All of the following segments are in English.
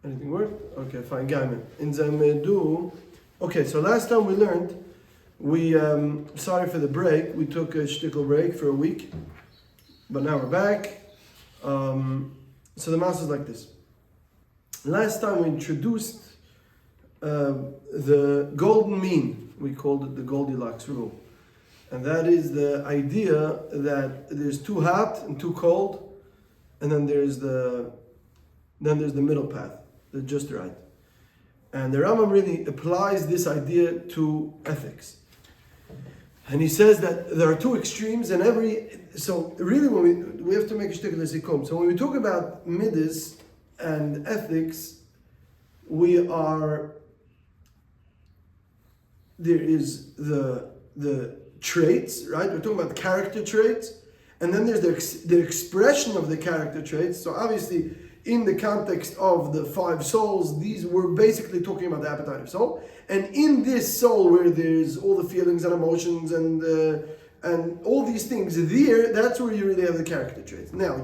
Anything worked? Okay, fine. Gaiman. In Zamedu. Okay, so last time we learned, sorry for the break, we took a shtickle break for a week, but now we're back. So the master is like this. Last time we introduced the golden mean. We called it the Goldilocks rule. And that is the idea that there's too hot and too cold, and then there's the middle path, the just right. And the Rambam really applies this idea to ethics. And he says that there are two extremes, and so really when we have to make a shtickle lesikum. So when we talk about midas and ethics, there is the traits, right? We're talking about character traits, and then there's the expression of the character traits. So obviously, in the context of the five souls, these were basically talking about the appetite of soul. And in this soul, where there's all the feelings and emotions and all these things, that's where you really have the character traits. Now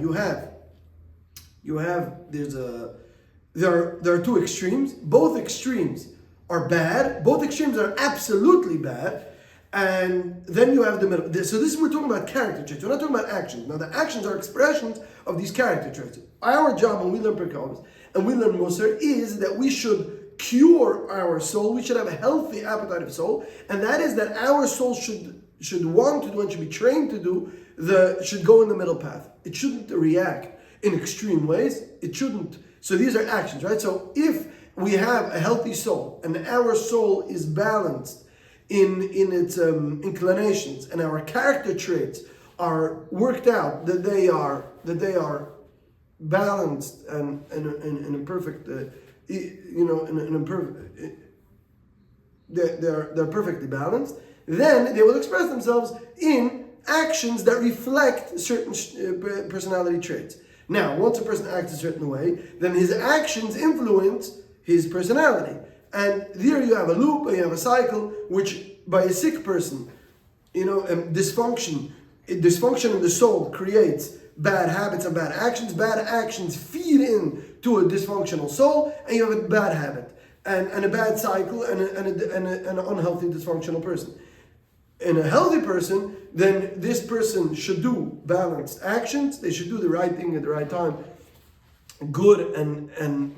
there are two extremes. Both extremes are bad. Both extremes are absolutely bad. And then you have the middle. So we're talking about character traits. We're not talking about actions. Now the actions are expressions of these character traits. Our job when we learn Pirkei and we learn Musar is that we should cure our soul. We should have a healthy appetite of soul. And that is that our soul should want to do and should be trained to do, should go in the middle path. It shouldn't react in extreme ways. It shouldn't. So these are actions, right? So if we have a healthy soul and our soul is balanced in its inclinations, and our character traits are worked out, that they are balanced and in a perfect, they're perfectly balanced, then they will express themselves in actions that reflect certain personality traits. Now, once a person acts a certain way, then his actions influence his personality. And there you have a loop, and you have a cycle, which by a sick person, dysfunction in the soul creates bad habits and bad actions. Bad actions feed into a dysfunctional soul, and you have a bad habit, and a bad cycle, and an unhealthy, dysfunctional person. In a healthy person, then this person should do balanced actions. They should do the right thing at the right time, good and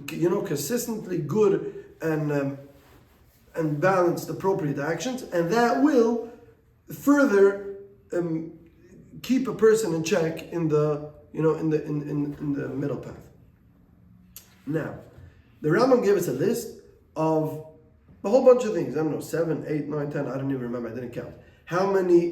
consistently good and balanced, appropriate actions, and that will further keep a person in check in the middle path. Now, the Rambam gave us a list of a whole bunch of things. I don't know, 7, 8, 9, 10. I don't even remember. I didn't count. How many?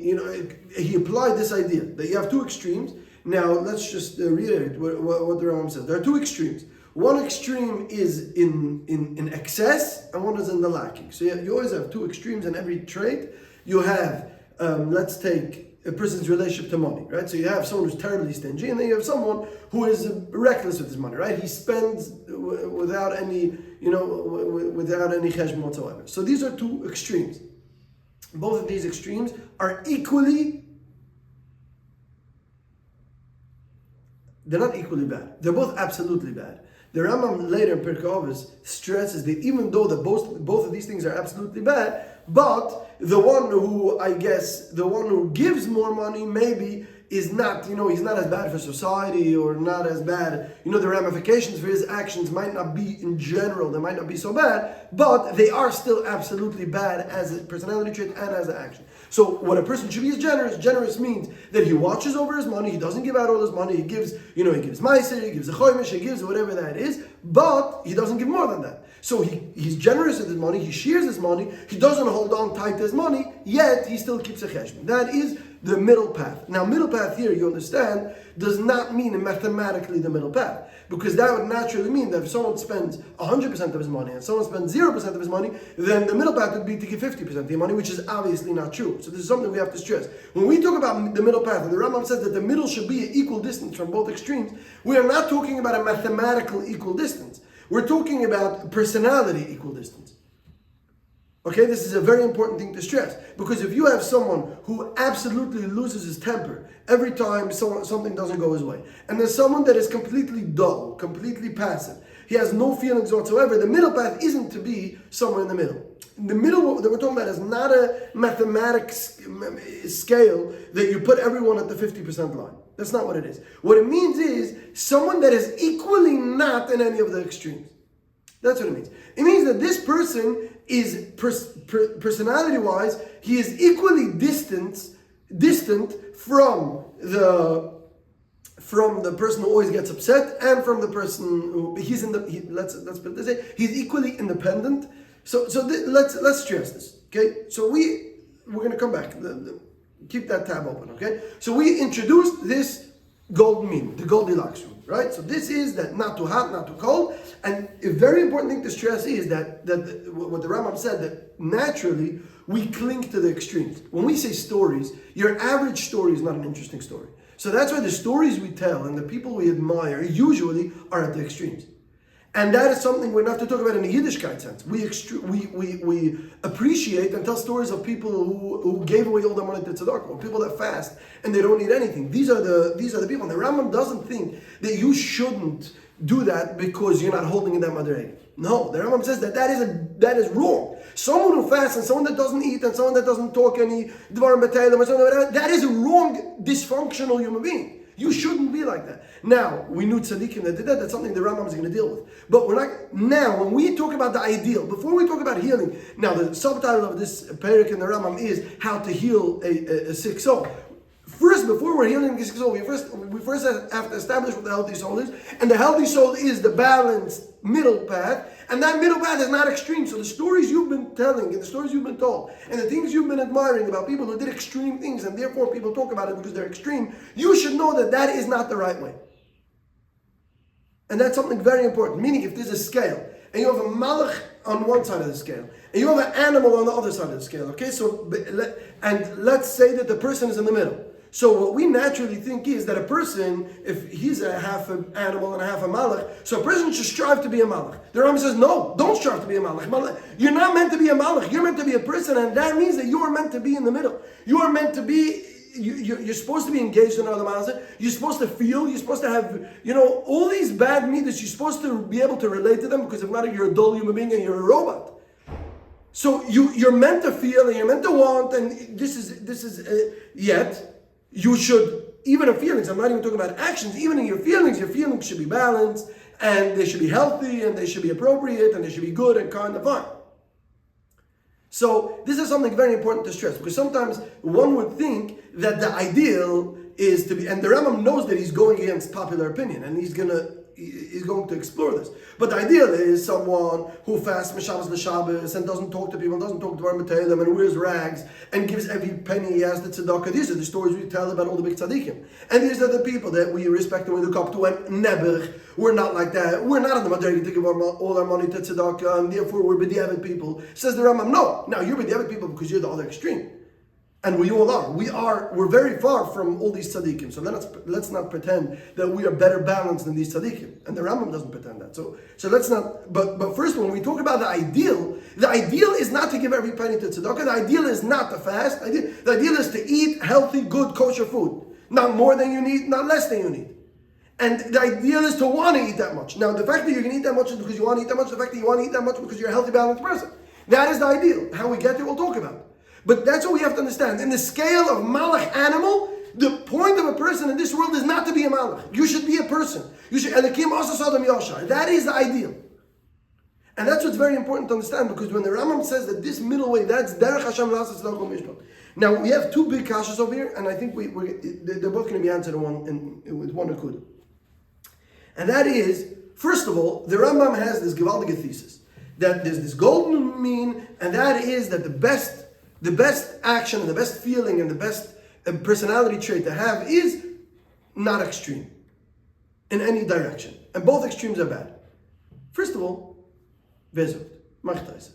He applied this idea that you have two extremes. Now, let's just reiterate what the Rambam says. There are two extremes. One extreme is in excess, and one is in the lacking. So you always have two extremes in every trait. You have, let's take a person's relationship to money, right? So you have someone who's terribly stingy, and then you have someone who is reckless with his money, right? He spends without any cheshbon whatsoever. So these are two extremes. Both of these extremes are they're not equally bad. They're both absolutely bad. The Rambam later in Pirkei Avos stresses that even though both of these things are absolutely bad, but the one who gives more money maybe is not, he's not as bad for society, or not as bad, the ramifications for his actions might not be, in general, they might not be so bad, but they are still absolutely bad as a personality trait and as an action. So what a person should be is generous. Generous means that he watches over his money, he doesn't give out all his money, he gives meiser, he gives a choimish, he gives whatever that is, but he doesn't give more than that. So he's generous with his money, he shares his money, he doesn't hold on tight to his money, yet he still keeps a cheshbon. That is the middle path. Now, middle path here, you understand, does not mean mathematically the middle path, because that would naturally mean that if someone spends 100% of his money and someone spends 0% of his money, then the middle path would be to give 50% of the money, which is obviously not true. So this is something we have to stress. When we talk about the middle path, and the Rambam says that the middle should be an equal distance from both extremes, we are not talking about a mathematical equal distance. We're talking about personality equal distance. Okay, this is a very important thing to stress, because if you have someone who absolutely loses his temper every time something doesn't go his way, and there's someone that is completely dull, completely passive, he has no feelings whatsoever. The middle path isn't to be somewhere in the middle. In the middle, what we're talking about is not a mathematics scale that you put everyone at the 50% line. That's not what it is. What it means is someone that is equally not in any of the extremes. That's what it means. It means that this person is, personality-wise, he is equally distant from the person who always gets upset, and from the person who let's put it this way, he's equally independent. Let's stress this, okay? So we're going to come back. Keep that tab open, okay? So we introduced this golden mean, the Goldilocks rule, right? So this is that not too hot, not too cold. And a very important thing to stress is that what the Rambam said, that naturally we cling to the extremes. When we say stories, your average story is not an interesting story. So that's why the stories we tell and the people we admire usually are at the extremes. And that is something we don't have to talk about in a Yiddishkeit sense. We appreciate and tell stories of people who gave away all their money to tzedakah, or people that fast and they don't need anything. These are the people. And the Rambam doesn't think that you shouldn't do that because you're not holding in that madrega. No, the Rambam says that is wrong. Someone who fasts and someone that doesn't eat and someone that doesn't talk any dvarim b'teilim or something, that is a wrong, dysfunctional human being. You shouldn't be like that. Now, we knew tzaddikim that did that. That's something the Rambam is going to deal with. But we're not, now, when we talk about the ideal, before we talk about healing, now the subtitle of this Pirkei in the Rambam is how to heal a sick soul. First, before we're healing a sick soul, we first have to establish what the healthy soul is. And the healthy soul is the balanced middle path. And that middle path is not extreme. So the stories you've been telling and the stories you've been told and the things you've been admiring about people who did extreme things and therefore people talk about it because they're extreme, you should know that that is not the right way. And that's something very important. Meaning, if there's a scale and you have a malach on one side of the scale and you have an animal on the other side of the scale, okay? So, and let's say that the person is in the middle. So what we naturally think is that a person, if he's a half an animal and a half a malach, so a person should strive to be a malach. The Rambam says, no, don't strive to be a malach. You're not meant to be a malach. You're meant to be a person, and that means that you are meant to be in the middle. You are meant to be, you're supposed to be engaged in other malach. You're supposed to feel, you're supposed to have, all these bad midas, you're supposed to be able to relate to them, because if not, you're a dull human being and you're a robot. So you're meant to feel and you're meant to want, and this is yet, you should, even in feelings, I'm not even talking about actions, even in your feelings should be balanced, and they should be healthy, and they should be appropriate, and they should be good and kind and fine. So this is something very important to stress, because sometimes one would think that the ideal is to be, and the Rambam knows that he's going against popular opinion, and he's going to explore this. But the ideal is someone who fasts Shabbos l'Shabbos and doesn't talk to people, doesn't talk to dvarim b'teilim, and wears rags and gives every penny he has to tzedakah. These are the stories we tell about all the big tzaddikim. And these are the people that we respect and we look up to. And never, we're not like that. We're not in the madrega to give all our money to tzedakah, and therefore we're b'diavad people. Says the Rambam, no. Now you're b'diavad people because you're the other extreme. And we all are. We're very far from all these tzaddikim. So let's not pretend that we are better balanced than these tzaddikim. And the Rambam doesn't pretend that. So let's not. But first, when we talk about the ideal is not to give every penny to tzedakah. The ideal is not to fast. The ideal is to eat healthy, good, kosher food. Not more than you need, not less than you need. And the ideal is to want to eat that much. Now, the fact that you're going to eat that much is because you want to eat that much. The fact that you want to eat that much because you're a healthy, balanced person. That is the ideal. How we get there, we'll talk about. But that's what we have to understand. In the scale of malach animal, the point of a person in this world is not to be a malach. You should be a person. You should. Elikim asa Sodom Yashar. That is the ideal. And that's what's very important to understand, because when the Rambam says that this middle way, that's derech Hashem l'asas l'chol mishpat. Now we have two big kashas over here, and I think they're both going to be answered with one akud. And that is, first of all, the Rambam has this gewaldige thesis that there's this golden mean, and that is that the best action and the best feeling and the best personality trait to have is not extreme in any direction. And both extremes are bad. First of all, bezot, machtais.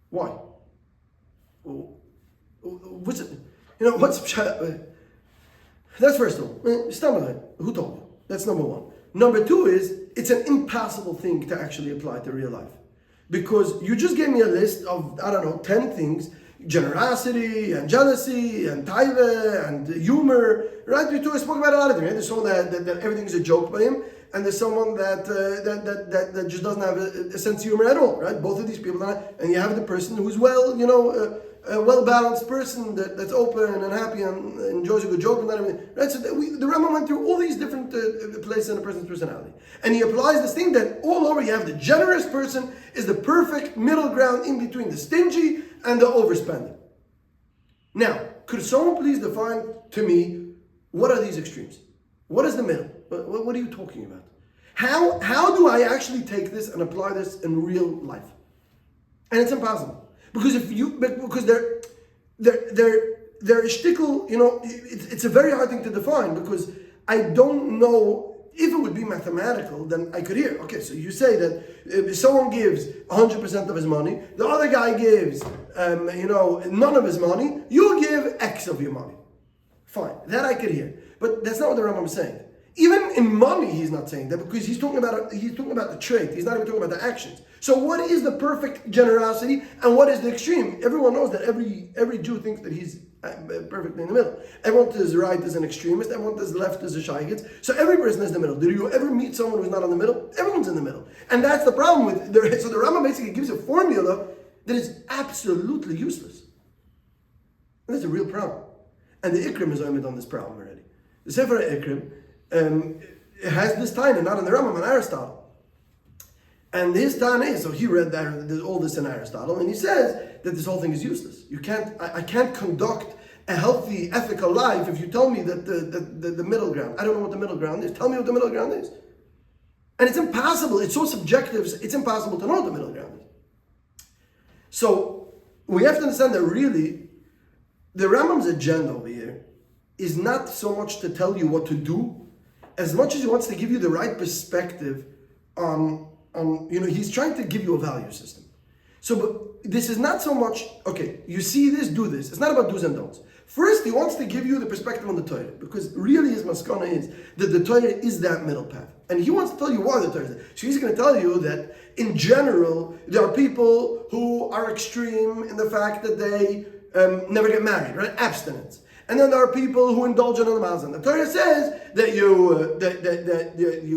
Why? What's it? That's first of all. Who told you? That's number one. Number two is, it's an impossible thing to actually apply to real life. Because you just gave me a list of, 10 things. Generosity and jealousy and taiva and humor, right? We spoke about a lot of them. Right? There's someone that everything is a joke by him, and there's someone that just doesn't have a sense of humor at all, right? Both of these people, and you have the person who's a well-balanced person that's open and happy and enjoys a good joke and everything, right? So the Rambam went through all these different places in a person's personality, and he applies this thing that all over you have the generous person is the perfect middle ground in between the stingy and the overspending. Now, could someone please define to me what are these extremes? What is the middle? What are you talking about? How do I actually take this and apply this in real life? And it's impossible. Because they're shtickle, it's a very hard thing to define, because I don't know. If it would be mathematical, then I could hear. Okay, so you say that if someone gives 100% of his money, the other guy gives, none of his money, you give X of your money. Fine, that I could hear. But that's not what the Rambam is saying. Even in money, he's not saying that, because he's talking about the trait. He's not even talking about the actions. So what is the perfect generosity and what is the extreme? Everyone knows that every Jew thinks that he's perfectly in the middle. Everyone to his right is an extremist. Everyone to his left is a shaygitz. So every person is in the middle. Did you ever meet someone who's not in the middle? Everyone's in the middle. And that's the problem with so the Rambam basically gives a formula that is absolutely useless. And that's a real problem. And the Ikrim is oimid on this problem already. The Sefer Ikrim has this Taina, not in the Rambam, in Aristotle. And his Taina is, so he read all this in Aristotle, and he says that this whole thing is useless. I can't conduct a healthy, ethical life if you tell me that the middle ground, I don't know what the middle ground is. Tell me what the middle ground is. And it's impossible, it's so subjective, it's impossible to know what the middle ground is. So we have to understand that really, the Rambam's agenda over here is not so much to tell you what to do, as much as he wants to give you the right perspective on he's trying to give you a value system. So, but this is not so much, okay, you see this, do this. It's not about do's and don'ts. First, he wants to give you the perspective on the Torah, because really his maskana is that the Torah is that middle path. And he wants to tell you why the Torah is that. So he's going to tell you that, in general, there are people who are extreme in the fact that they never get married, right? Abstinence. And then there are people who indulge in animalism. The Torah says that you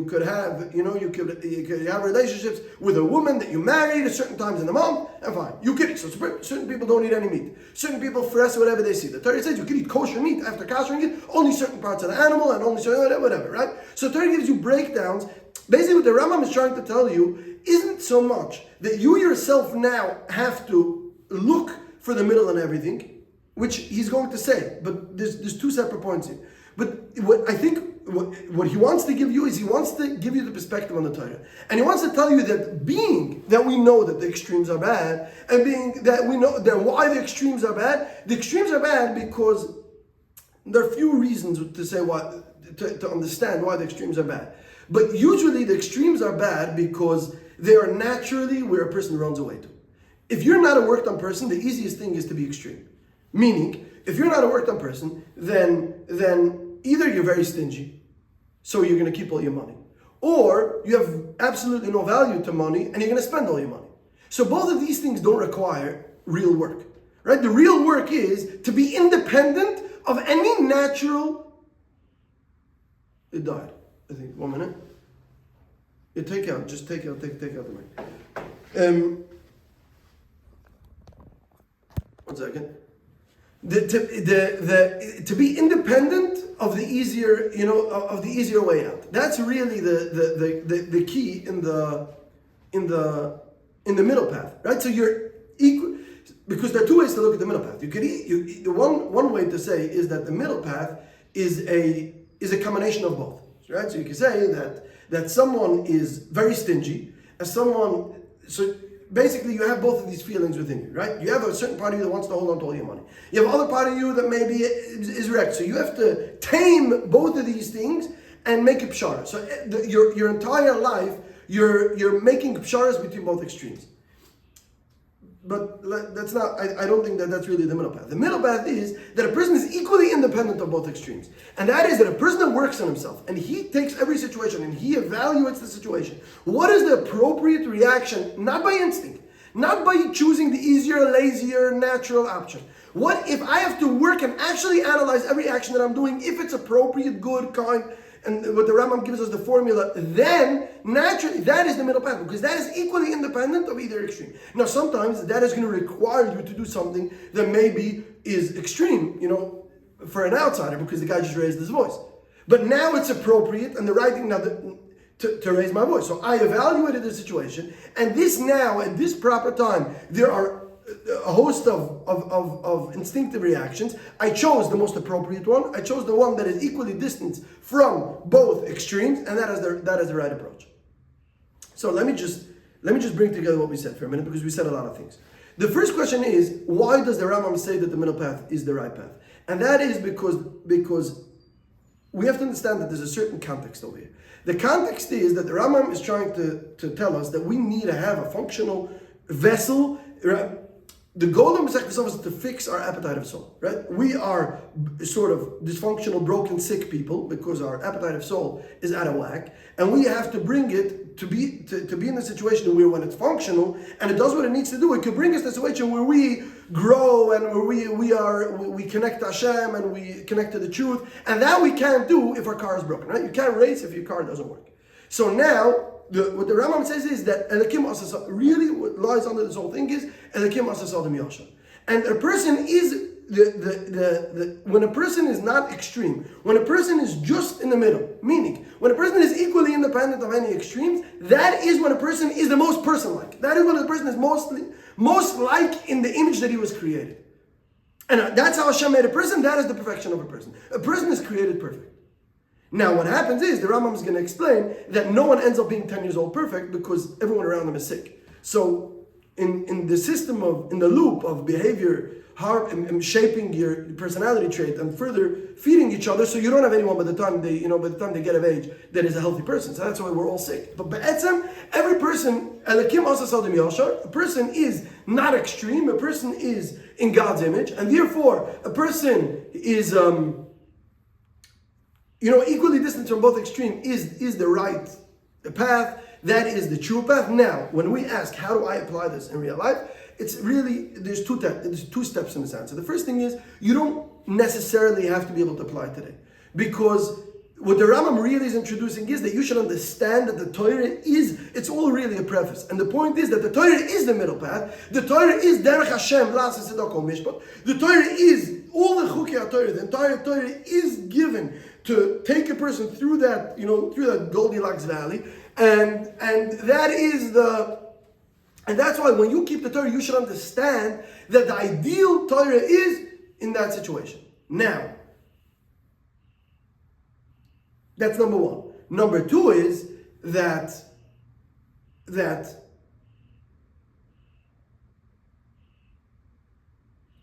could have, you could have relationships with a woman that you married at certain times in the month, and fine. You could eat. So certain people don't eat any meat. Certain people fresh whatever they see. The Torah says you could eat kosher meat after kashering it, only certain parts of the animal, and only certain whatever, right? So the Torah gives you breakdowns. Basically what the Rambam is trying to tell you isn't so much that you yourself now have to look for the middle and everything, which he's going to say, but there's two separate points here. But what he wants to give you is he wants to give you the perspective on the Torah. And he wants to tell you that being that we know that the extremes are bad, and being that we know that why the extremes are bad because there are few reasons to say why, to understand why the extremes are bad. But usually the extremes are bad because they are naturally where a person runs away to. If you're not a worked on person, the easiest thing is to be extreme. Meaning, if you're not a worked on person, then either you're very stingy, so you're going to keep all your money, or you have absolutely no value to money and you're going to spend all your money. So both of these things don't require real work, right? The real work is to be independent of any natural. It died. I think 1 minute. You take out the mic. 1 second. To be independent of the easier, of the easier way out. That's really the key in the middle path, right? So you're equal, because there are two ways to look at the middle path. You could one way to say is that the middle path is a combination of both, right? So you can say that someone is very stingy, so basically, you have both of these feelings within you, right? You have a certain part of you that wants to hold on to all your money. You have other part of you that maybe is wrecked. So you have to tame both of these things and make a pshara. So your entire life, you're making psharas between both extremes. But that's not, I don't think that's really the middle path. The middle path is that a person is equally independent of both extrees. And that is that a person that works on himself and he takes every situation and he evaluates the situation. What is the appropriate reaction? Not by instinct, not by choosing the easier, lazier, natural option. What if I have to work and actually analyze every action that I'm doing, if it's appropriate, good, kind, and what the Rambam gives us the formula, then naturally that is the middle path, because that is equally independent of either extreme. Now sometimes that is going to require you to do something that maybe is extreme, for an outsider, because the guy just raised his voice. But now it's appropriate and the right thing now to raise my voice. So I evaluated the situation, and this now, at this proper time, there are a host of instinctive reactions. I chose the most appropriate one. I chose the one that is equally distant from both extremes, and that is the right approach. So let me just bring together what we said for a minute, because we said a lot of things. The first question is, why does the Rambam say that the middle path is the right path? And that is because we have to understand that there's a certain context over here. The context is that the Rambam is trying to tell us that we need to have a functional vessel. The goal of Masechet Avos is to fix our appetite of soul, right? We are sort of dysfunctional, broken, sick people because our appetite of soul is out of whack, and we have to bring it to be in a situation where, when it's functional and it does what it needs to do, it can bring us to a situation where we grow and where we connect to Hashem and we connect to the truth, and that we can't do if our car is broken, right? You can't race if your car doesn't work. So now, what the Rambam says is that Elikim Asasa, really what lies under this whole thing is Elikim Asasa Adam Yasha. And a person is when a person is not extreme, when a person is just in the middle, meaning when a person is equally independent of any extremes, that is when a person is the most person-like. That is when a person is most like in the image that he was created. And that's how Hashem made a person. That is the perfection of a person. A person is created perfect. Now, what happens is, the Rambam is going to explain that no one ends up being 10 years old perfect because everyone around them is sick. So, in the loop of behavior, shaping your personality trait and further feeding each other, so you don't have anyone by the time they get of age that is a healthy person. So that's why we're all sick. But be'etzem, every person, Elikim Asas Adam Yashar, a person is not extreme, a person is in God's image, and therefore a person is equally distant from both extremes is the right path. That is the true path. Now, when we ask, how do I apply this in real life? It's really, there's two steps in this answer. The first thing is, you don't necessarily have to be able to apply it today. Because what the Rambam really is introducing is that you should understand that the Torah it's all really a preface. And the point is that the Torah is the middle path. The Torah is Derech Hashem, La'aseh Tzedakah Mishpat. The Torah is, all the Chukei HaTorah, the entire Torah is given to take a person through that, through that Goldilocks valley. And that is and that's why when you keep the Torah, you should understand that the ideal Torah is in that situation. Now, that's number one. Number two is that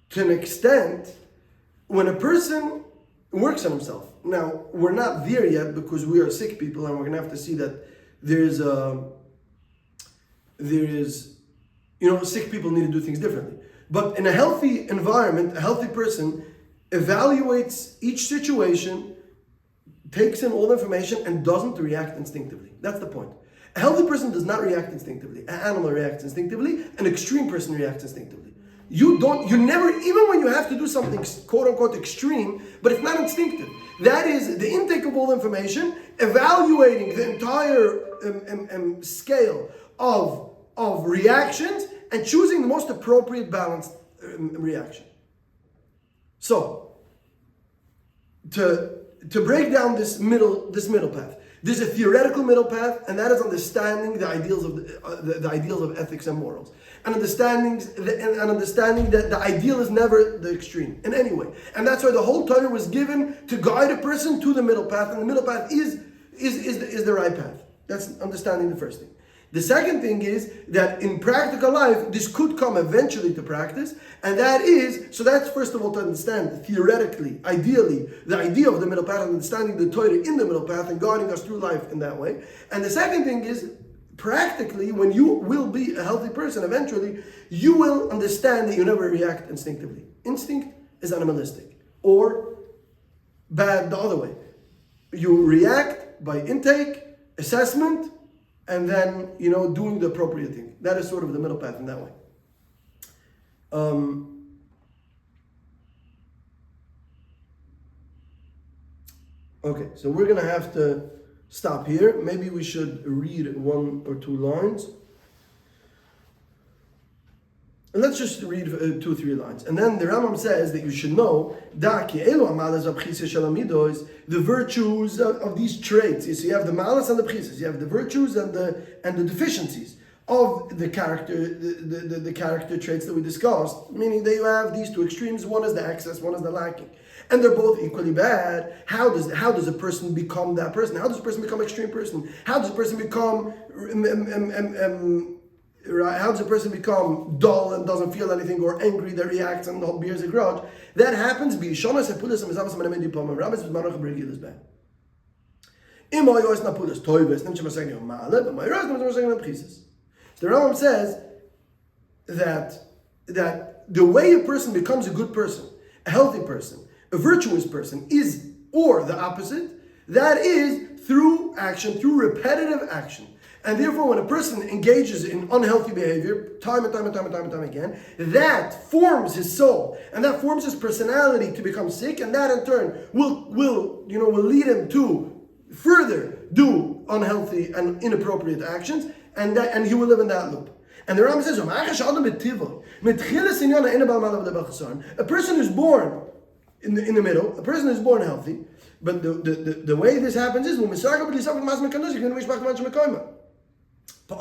to an extent, when a person works on himself. Now, we're not there yet because we are sick people, and we're going to have to see that sick people need to do things differently. But in a healthy environment, a healthy person evaluates each situation, takes in all the information, and doesn't react instinctively. That's the point. A healthy person does not react instinctively. An animal reacts instinctively. An extreme person reacts instinctively. You never, even when you have to do something quote unquote extreme, but it's not instinctive. That is the intake of all information, evaluating the entire scale of reactions, and choosing the most appropriate balanced reaction. So, to break down this middle path, there's a theoretical middle path, and that is understanding the ideals of the ideals of ethics and morals, and understanding that the ideal is never the extreme in any way, and that's why the whole Torah was given to guide a person to the middle path, and the middle path is the right path. That's understanding the first thing. The second thing is that in practical life, this could come eventually to practice, and that's first of all to understand theoretically, ideally, the idea of the middle path, and understanding the Torah in the middle path and guiding us through life in that way. And the second thing is, practically, when you will be a healthy person eventually, you will understand that you never react instinctively. Instinct is animalistic, or bad the other way. You react by intake, assessment, and then, doing the appropriate thing. That is sort of the middle path in that way. Okay, so we're gonna have to stop here. Maybe we should read 1 or 2 lines. And let's just read 2 or 3 lines. And then the Rambam says that you should know the virtues of these traits. So you have the malas and the b'chises. You have the virtues and the deficiencies of the character, the character traits that we discussed. Meaning that you have these 2 extremes. One is the excess, one is the lacking, and they're both equally bad. How does a person become that person? How does a person become extreme person? How does a person become how does a person become dull and doesn't feel anything, or angry that reacts and bears a grudge? That happens. The Rambam says that the way a person becomes a good person, a healthy person, a virtuous person, is, or the opposite, that is through action, through repetitive action. And therefore, when a person engages in unhealthy behavior, time and time again, that forms his soul, and that forms his personality to become sick, and that in turn will lead him to further do unhealthy and inappropriate actions, and he will live in that loop. And the Rambam says, a person who's born in the middle, a person who's born healthy, but the way this happens is when and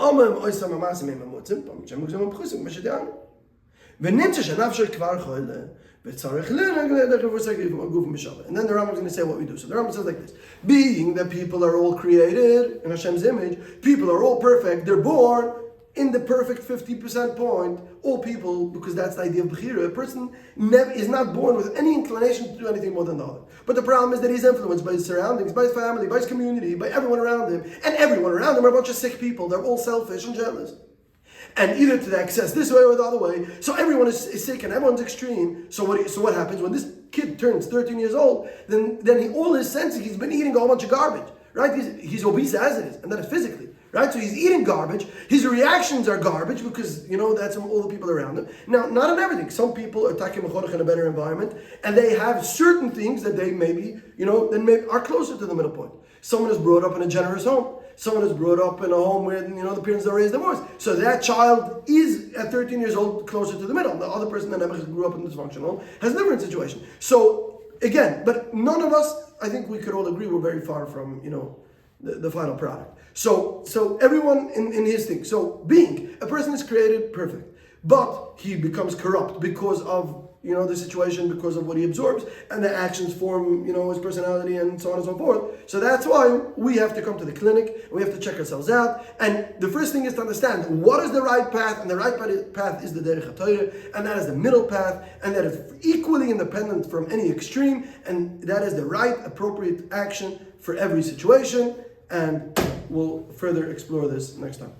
then the Rambam is going to say what we do. So the Rambam says like this: being that people are all created in Hashem's image, people are all perfect, they're born in the perfect 50% point, all people, because that's the idea of Bechira. A person is not born with any inclination to do anything more than the other. But the problem is that he's influenced by his surroundings, by his family, by his community, by everyone around him. And everyone around him are a bunch of sick people. They're all selfish and jealous. And either to the excess this way or the other way. So everyone is sick and everyone's extreme. So what happens when this kid turns 13 years old? Then all his senses, he's been eating a whole bunch of garbage. Right? He's obese as it is, and that is physically. Right? So he's eating garbage. His reactions are garbage because, that's all the people around him. Now, not on everything. Some people are taking mechorach in a better environment, and they have certain things that they maybe are closer to the middle point. Someone is brought up in a generous home. Someone is brought up in a home where, the parents don't raise divorce. So that child is, at 13 years old, closer to the middle. The other person that never grew up in a dysfunctional home has a different situation. So, again, but none of us, I think we could all agree, we're very far from, the final product. So everyone in his thing. So a person is created perfect, but he becomes corrupt because of the situation, because of what he absorbs, and the actions form his personality and so on and so forth. So that's why we have to come to the clinic. We have to check ourselves out. And the first thing is to understand what is the right path, and the right path is the derech haTorah, and that is the middle path, and that is equally independent from any extreme, and that is the right appropriate action for every situation. And we'll further explore this next time.